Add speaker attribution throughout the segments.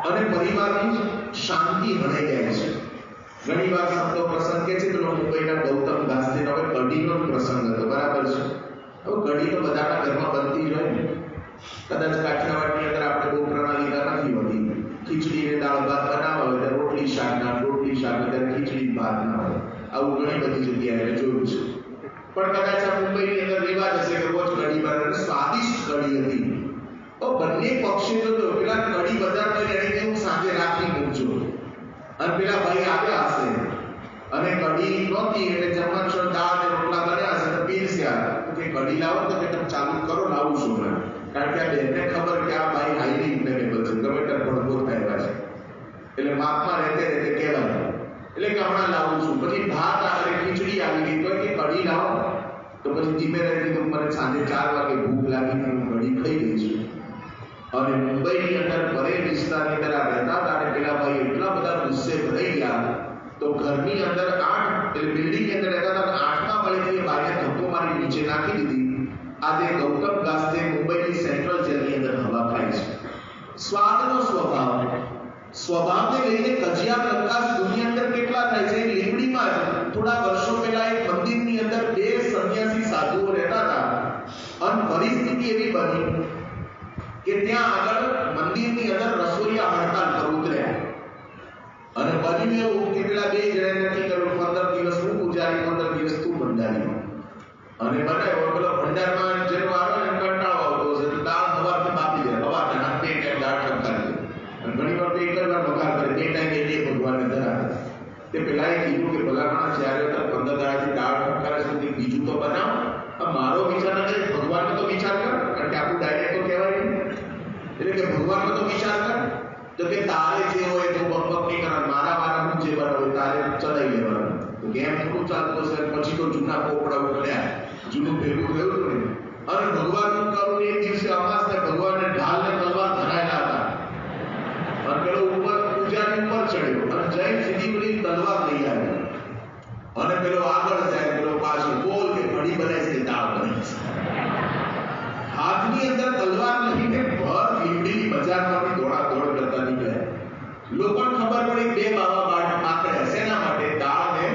Speaker 1: અને પરિવારની શાંતિ હણાઈ જાય છે. ઘણી વાર સંતો પ્રસંગ કે છે પેલો મુંબઈના ગૌતમ દાસજીનો હવે કઢીનો પ્રસંગ હતો, બરાબર છે. હવે કઢી તો બધાના ઘરમાં બનતી જ હોય ને. કદાચ કાઠિયાવાડની અંદર આપણે બહુ પ્રણાલિકા નથી હોતી. ખીચડી ને દાળ ભાત બનાવવા હોય ત્યારે રોટલી શાક ના, રોટલી શાક ત્યારે ખીચડી ભાત ના હોય. આવું ઘણી બધી જગ્યાએ જોયું છે. પણ કદાચ આ મુંબઈની અંદર રિવાજ હશે કે રોજ કઢી બનાવે. સ્વાદિષ્ટ કઢી હતી. તો બંને પક્ષે તો પેલા કઢી વધારતો એને કેવું સાંજે રાખી મૂકજો, અને પેલા ભાઈ આવ્યા હશે અને કઢી નહોતી એટલે જમણ દાળ ને રોટલા બન્યા હશે તો પીરસ્યા કે કઢી લાવો તો કે તમે ચાલુ કરો, લાવું છું મેં. કારણ કે આ બેનને ખબર કે આ ભાઈ હાઈલી ઇમ્પેરેબલ છે, ગમે ત્યારે ભડભોર થયેલા છે, એટલે માપમાં રહેતે રહેતે કહેવાય એટલે કે હમણાં લાવું છું. પછી ભાત આવે, ખીચડી આવી ગઈ તો કે કઢી લાવો, તો પછી ધીમે રહેતી તો મને સાંજે 4 વાગે ભૂખ લાગી તો કઢી ખાઈ ગઈ છું. અને મુંબઈની અંદર પરેલ વિસ્તારની અંદર આ રહેતા હતા અને પેલા ભાઈ એટલા બધા ગુસ્સે ભરાઈ ગયા તો ઘરની અંદર 8 એટલે બિલ્ડિંગની અંદર રહેતા હતા, 8મા માળેથી બારીને ધક્કો મારી નીચે નાખી દીધી. આજે ગૌતમ દાસજી મુંબઈની સેન્ટ્રલ જેલની અંદર હવા ખાય છે. સ્વાદનો સ્વભાવને લઈને કજિયા પ્રકાશ દુનિયા અંદર કેટલા થાય છે. લીંબડીમાં થોડા વર્ષો પહેલા એક મંદિરની અંદર 2 સંન્યાસી સાધુઓ રહેતા હતા અને પરિસ્થિતિ એવી બની કે ત્યાં આગળ મંદિરની અંદર રસોઈયા હડતાલ પર ઉતર્યા અને બન્યું એવું કે પેલા 2 જણાએ નક્કી કર્યું 15 દિવસ હું પૂજારી, 15 દિવસ તું ભંડારી. અને બનાવ્યો પેલો ભંડારમાં જેનો આવે ને કંટાળો આવતો હશે તો દાળ સવારથી બાપી દે, સવારથી નાખી 2 ટાઈમ દાળ ટપકારી દે અને ઘણી વાર તો એક જ વાર વઘાર કરે, 2 ટાઈમ એ ભગવાનને ધરાવે. તે પેલાએ કીધું કે ભલામણ જ્યારે 15 દાડાથી દાળ ટપકારે છે તે બીજું તો બનાવ. મારો વિચાર નથી, ભગવાનનો તો વિચાર કર, કારણ કે આપણું ડાયરેક્ટ તો કહેવાય નહીં. એટલે કે ભગવાનનો તો વિચાર કર. તો કે તારે જે હોય તો બકબક નહીં કરવાનું, મારા વાળા હું જે બનાવું તારે ચડાવી લેવાનું. તો કેમ થોડું ચાલતું હશે. પછી તો જૂના પોપડા ઉકળ્યા, જૂનું ભેગું થયું ને. અને ભગવાનનું કરું એક દિવસે અમાસને ભગવાનને ઢાલ ને તલવાર ધરાયેલા હતા અને પેલો ઉપર પૂજાની ઉપર ચડ્યો અને જૈન સીધી પેલી તલવાર લઈ આવ્યો અને પેલો આગળ જાય, પેલો પાછળ બોલ કે કઢી બને છે કે દાળ બને છે. હાથની અંદર તલવાર લઈને ભર લીમડીની બજારમાંથી દોડાદોડ કરતા નીકળ્યા. લોકોને ખબર પડી 2 બાબા પાકડ્યા. શેના માટે? દાળ ને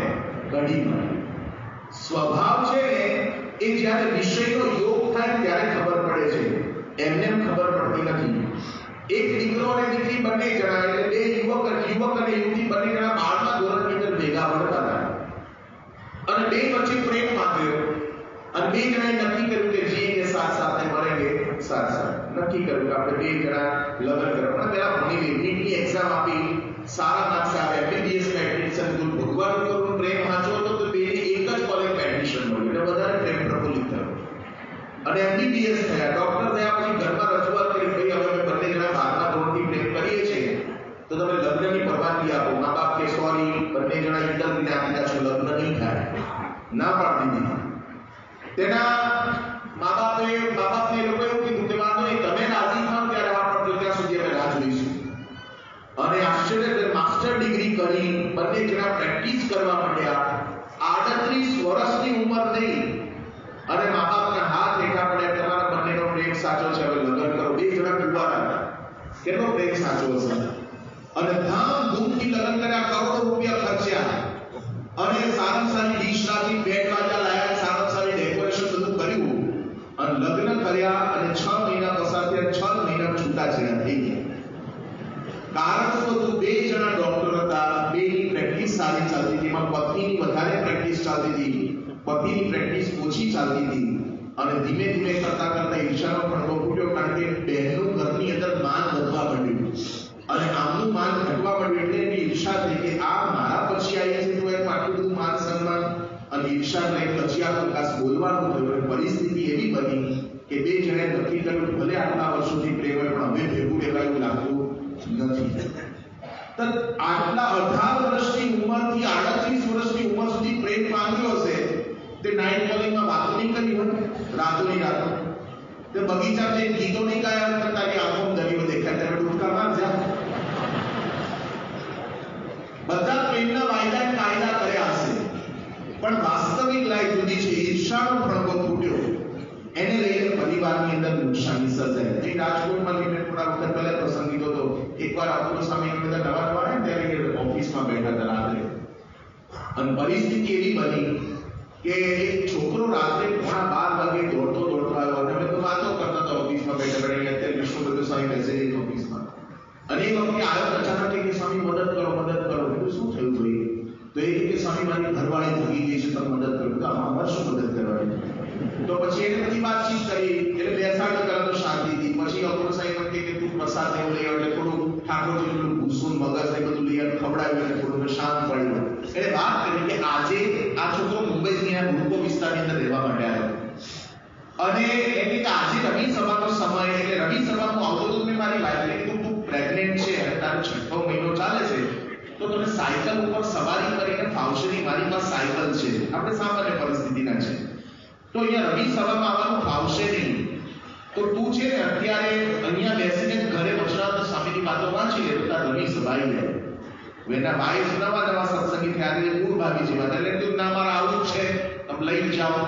Speaker 1: કઢી માટે. સ્વભાવ છે ને એ જ્યારે વિષયનો યોગ થાય ત્યારે ખબર પડે છે, એમને ખબર પડતી નથી. એક દીકરો અને દીકરી બંને જણા એટલે 2 યુવક અને યુવતી બંને જણા 12મા ધોરણની અંદર ભેગા ભણતા હતા અને 2 વચ્ચે પ્રેમ માંગ્યો અને 2 જણાએ નક્કી કર્યું કે જીએંગે સાથ સાથે મરેંગે સાથ સાથ. નક્કી કર્યું કે આપણે 2 જણા લગ્ન કરવા. પહેલા ભણી લઈએ, નીટની એક્ઝામ આપી, સારા માર્ક્સ આવ્યા, MBBS માં એડમિશન લીધું. ભગવાન કરું પ્રેમ વાંચો તો 2 એક જ કોલેજમાં એડમિશન મળ્યું એટલે વધારે પ્રેમ પ્રફુલ્લિત થયો અને MBBS થયા, ડોક્ટર થયા. પછી ઘરમાં રજૂઆત કરી, ભાઈ હવે અમે બંને જણા 12મા ધોરણથી પ્રેમ કરીએ છીએ તો તમે લગ્નની પરવાનગી આપો. મા બાપ કે સોરી, બંને જણા ઇન્ટરવ્યુને આપી દા છો, લગ્ન નહીં થાય, ના પાડી દીધી. તેના મા બાપને એ લોકો એવું કીધું કે વાંધો નહીં, તમે રાજી થાવ ત્યારે આપણે ત્યાં સુધી અમે રાહ જોઈશું. અને આશ્ચર્ય, માસ્ટર ડિગ્રી કરી બંને જણા પ્રેક્ટિસ કરવા માંડ્યા. 38 વર્ષની ઉંમર થઈ અને મા બાપના હાથ હેઠા પડ્યા, તમારા બંનેનો પ્રેમ સાચો છે, હવે લગ્ન કરો. 2 જણા કુંવારા હતા, કેટલો પ્રેમ સાચો હશે. અને ધામધૂમથી લગ્ન કર્યા, કરોડો રૂપિયા ખર્ચ્યા અને સારામાં સારી ડીશ રાખી, બેડ વાજા લાયા, સારામાં સારી ડેકોરેશન બધું કર્યું અને લગ્ન કર્યા અને 6 મહિના પસાર થયા. 6 મહિના છૂટાછેડા થઈ ગયા. કારણ તો 2 જણા ડોક્ટર હતા, 2ની પ્રેક્ટિસ સારી ચાલતી હતી, એમાં પત્નીની વધારે પ્રેક્ટિસ ચાલતી હતી, પતિની પ્રેક્ટિસ ઓછી ચાલતી હતી અને ધીમે ધીમે કરતા કરતા ઈર્ષાનો ભડકો ફૂટ્યો. કારણ કે બહેનનું ઘરની અંદર માન વધવા માંડ્યું અને આમનું માન ઘટવા માંડ્યું એટલે એની ઈર્ષા થઈ કે આ મારા પછી આવી છે તો એનું આટલું બધું માન સન્માન અને ઈર્ષા લઈને પછી આ પ્રકાશ બોલવાનું થયું. પરિસ્થિતિ એવી બની કે 2 જણે નક્કી કર્યું ભલે આટલા વર્ષોથી પ્રેમ હોય પણ હવે ભેગું રહેવાયું લાગતું નથી. તો આટલા 18 વર્ષની ઉંમરથી 38 વર્ષની ઉંમર સુધી પ્રેમ માંગ્યો હશે તે નાઇટ કોલિંગમાં વાતો નહીં કરી હોય, રાતોની રાતો તે બગીચામાં જઈને ગીતો નહીં ગાયા હોય, તારી આંખોમાં દરિયો દેખાય ત્યારે ડૂબકા માર જા. બધા પ્રેમના વાયદા કાયદા કર્યા હશે પણ વાસ્તવિક લાઈફ જુદી છે. ઈર્ષાનો ભડકો ફૂટ્યો, એને લઈને પરિવારની અંદર નુકસાની સર્જાય. રાજકોટમાં લઈને થોડા વખત પહેલા પ્રસંગ લીધો હતો. એકવાર આપણું અને પરિસ્થિતિ એવી બની કે એક છોકરો રાત્રે 11:30 વાગે દોડતો આવ્યો અને અમે તો વાતો કરતા હતા ઓફિસમાં બેઠા બેઠા અત્યારે વિષ્ણુબદ્ધ સ્વામી બેસી રહી ઓફિસમાં અને એ વખતે આવ્યો અચાનક કે સ્વામી મદદ કરો શું થયું ભાઈ? તો એ કે સ્વામી મારી ઘરવાળી ભાગી ગઈ છે, તમે મદદ કરો. તો આમાં શું મદદ કરવાની? તો પછી એને બધી વાતચીત કરી એટલે બેસાડ કરો તો શાંતિથી. પછી અપૂર સાહેબ એમ કે તું પ્રસાદ એવું લઈ આવે થોડું ઠાકોરજીનું ભૂસું મગજ ને બધું લઈ આવે ખવડાવ્યું એટલે થોડું શાંત પડ્યું. એટલે વાત કરી કે આજે આ છોકરો મુંબઈથી આ ગ્રુપો વિસ્તારની અંદર રહેવા માટે આવ્યો અને એટલે કે આજે રવિ સભાનો સમય એટલે રવિ સભામાં આવતો તો મેં મારી વાઈફને કીધું તું પ્રેગ્નેન્ટ છે અને તારો 6મો મહિનો ચાલે છે તો તને સાયકલ ઉપર સવારી કરીને ફાવશે નહીં. મારી પાસે સાયકલ છે, આપણે સામાન્ય પરિસ્થિતિના છે તો અહીંયા રવિ સભામાં આવવાનું ફાવશે નહીં. તો તું છે ને અત્યારે અહીંયા બેસીને ઘરે વચનાથ સ્વામીની વાતો વાંચી લે તો તાર રવિ સભાઈ લે. વેના વાઈફ નવા સત્સંગી થયા એટલે મૂળ ભાભી જેવા એટલે તું ના મારા આવું છે તમે લઈ જાઓ.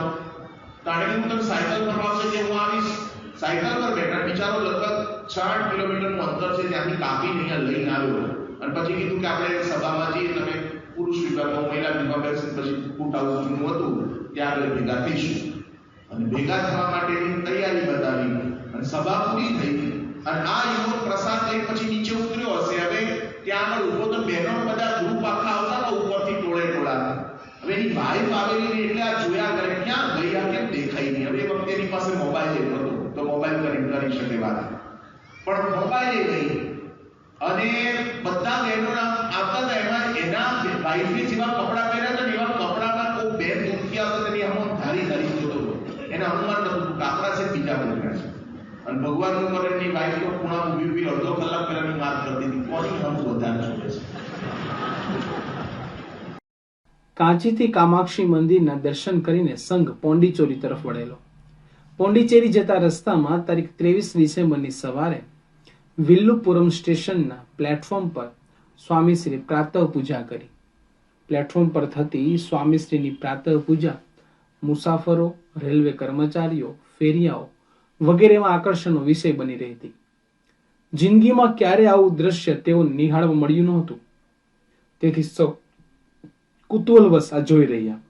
Speaker 1: તાણે હું તને સાયકલ પર આવશે કે હું આવીશ. સાયકલ પર બેઠા બિચારો લગભગ 6-8 કિલોમીટરનું અંતર છે ત્યાંથી કાપીને અહીંયા લઈને આવ્યો અને પછી કીધું કે આપણે સભામાં જઈએ તમે પુરુષ વિભાગમાં મહિલા વિભાગ બેસીને પછી ફૂટ આઉટનું હતું ત્યાં આપણે ભેગા થઈશું. અને ભેગા થવા માટેની તૈયારી બતાવી અને સભા પૂરી થઈ અને આ યુવક પ્રસાદ લઈ પછી નીચે ઉતર્યો હશે. હવે ત્યાં આગળ ઉભો તો બહેનો બધા ગ્રુપ આખા આવતા હતા ઉપરથી ટોળા. હવે એની વાઈફ આવેલી એટલે આ જોયા કરે ક્યાં ગઈ આ કેમ દેખાઈ નહીં. હવે એ વખતે એની પાસે મોબાઈલ હતો તો મોબાઈલ કરી શકે વાત, પણ મોબાઈલ નહીં અને બધા બહેનો આવતા હતા એમાં એના વાઈફે જેવા કપડા પહેર્યા હતા એવા કપડામાં કોઈ બેન દુખી આવતા તેની આમ ધારી જોતો હતો. એને અનુમાન નતું કાપડા છે બીજા બોલ્યા છે અને ભગવાનનું કરે એની વાઈફ તો ખૂણા ઊભી અડધો કલાક પહેલાની વાત કરતી હતી કોની હમ વધારે જોડે છે.
Speaker 2: કાંચીથી કામાક્ષી મંદિરના દર્શન કરીને સંઘ પોંડિચેરી તરફ વળેલો. પોંડિચેરી જતા રસ્તામાં તારીખ 23 ડિસેમ્બરની સવારે વિલ્લુપુરમ સ્ટેશનના પ્લેટફોર્મ પર સ્વામીશ્રી પ્રાતઃ પૂજા કરી. પ્લેટફોર્મ પર થતી સ્વામીશ્રીની પ્રાતઃ પૂજા મુસાફરો, રેલવે કર્મચારીઓ, ફેરિયાઓ વગેરેમાં આકર્ષણનો વિષય બની રહી હતી. જિંદગીમાં ક્યારે આવું દ્રશ્ય તેઓ નિહાળવા મળ્યું નહોતું. તેથી સૌ કુતૂહલવશ આ જોઈ રહ્યા.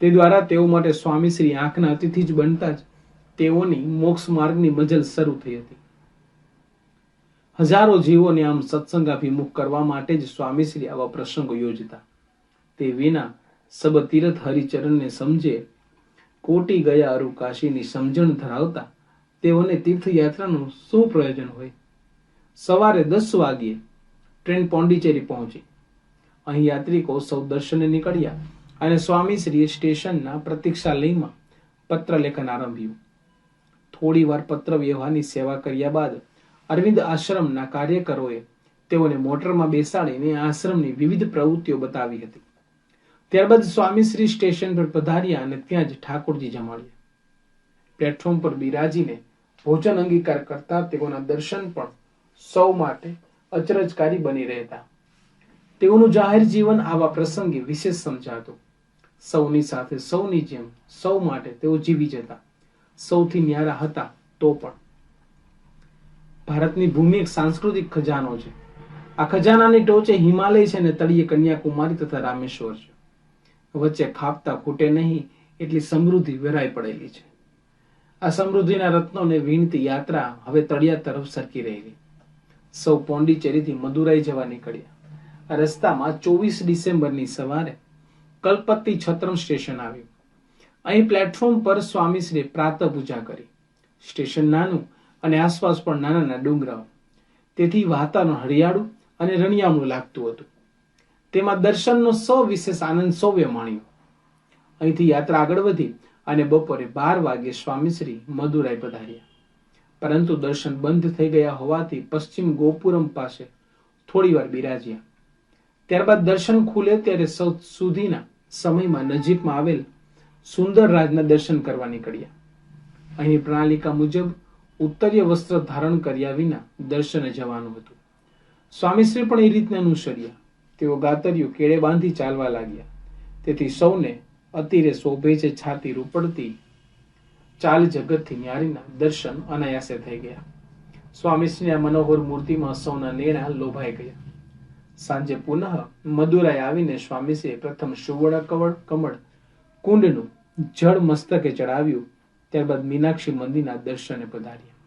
Speaker 2: તે દ્વારા તેઓ માટે સ્વામીશ્રી આંખના અતિથિ જ બનતા જ તેઓની મોક્ષ માર્ગની મજલ શરૂ થઈ હતી. હજારો જીવોને આમ સત્સંગાભિમુખ કરવા માટે જ સ્વામીશ્રી આવા પ્રસંગો યોજતા. તે વિના સબ તીર્થ હરિચરણને સમજે કોટી ગયા અરુ કાશીની સમજણ ધરાવતા તેઓને તીર્થયાત્રાનું શું પ્રયોજન હોય. સવારે 10 વાગ્યે ટ્રેન પોંડિચેરી પહોંચી. અહીં યાત્રિકો સૌ દર્શને નીકળ્યા અને સ્વામીશ્રીએ સ્ટેશનના પ્રતીક્ષાલયમાં પત્ર લેખન આરંભ્યું. થોડી વાર પત્ર વ્યવહારની સેવા કર્યા બાદ અરવિંદ આશ્રમના કાર્યકરોએ તેઓને મોટરમાં બેસાડીને આશ્રમની વિવિધ પ્રવૃત્તિઓ બતાવી હતી. ત્યારબાદ સ્વામીશ્રી સ્ટેશન પર પધાર્યા અને ત્યાં જ ઠાકોરજી જમાડ્યા. પ્લેટફોર્મ પર બિરાજીને ભોજન અંગીકાર કરતા તેઓના દર્શન પણ સૌ માટે અચરજકારી બની રહેતા. તેઓનું જાહેર જીવન આવા પ્રસંગે વિશેષ સમજાતું. સૌની સાથે સૌની જેમ સૌ માટે તેઓ જીવી જતા. સૌથી ન્યારા હતા તો પણ. ભારતની ભૂમિ એક સાંસ્કૃતિક ખજાનો છે. આ ખજાનાની ટોચે હિમાલય છે અને તળિયે કન્યાકુમારી તથા રામેશ્વર છે. વચ્ચે ખાપતા ખૂટે નહીં એટલી સમૃદ્ધિ વેરાઈ પડેલી છે. આ સમૃદ્ધિના રત્નોને વીણતી યાત્રા હવે તળિયા તરફ સરકી રહેલી. સૌ પોંડિચેરીથી મદુરાઈ જવા નીકળ્યા. આ રસ્તામાં 24 ડિસેમ્બરની સવારે કલ્પત્તી છત્રમ સ્ટેશન આવ્યું. અહીં પ્લેટફોર્મ પર સ્વામીશ્રીએ પ્રાતઃ પૂજા કરી. સ્ટેશન નાનું અને આસપાસ પણ નાના ડુંગરાઓ, તેથી વાતાવરણ હરિયાળું અને રણિયામણું લાગતું હતું. તેમાં દર્શનનો સવિશેષ આનંદ સૌએ માણ્યો. અહીંથી યાત્રા આગળ વધી અને બપોરે 12 વાગ્યે સ્વામીશ્રી મદુરાઈ પધાર્યા. પરંતુ દર્શન બંધ થઈ ગયા હોવાથી પશ્ચિમ ગોપુરમ પાસે થોડી વાર બિરાજ્યા. ત્યારબાદ દર્શન ખુલે ત્યારે સુધીના સમયમાં નજીકમાં આવેલ સુંદર રાજના દર્શન કરવા નીકળ્યા. અહીં પ્રણાલિકા મુજબ ઉત્તરીય વસ્ત્ર ધારણ કર્યા વિના દર્શને જવાનું હતું. સ્વામીશ્રી પણ એ રીતને અનુસર્યા. તેઓ ગાતરિયું કેળે બાંધી ચાલવા લાગ્યા. તેથી સૌને અતિરે શોભે છે છાતી રૂપડતી ચાલ જગતથી ન્યારીના દર્શન અનાયાસે થઈ ગયા. સ્વામીશ્રીની આ મનોહર મૂર્તિમાં સૌના નેણા લોભાઈ ગયા. સાંજે પુનઃ મદુરાઈ આવીને સ્વામીશ્રીએ પ્રથમ સુવર્ણ કમળ કુંડનું જળ મસ્તકે ચડાવ્યું. ત્યારબાદ મીનાક્ષી મંદિરના દર્શને પધાર્યા.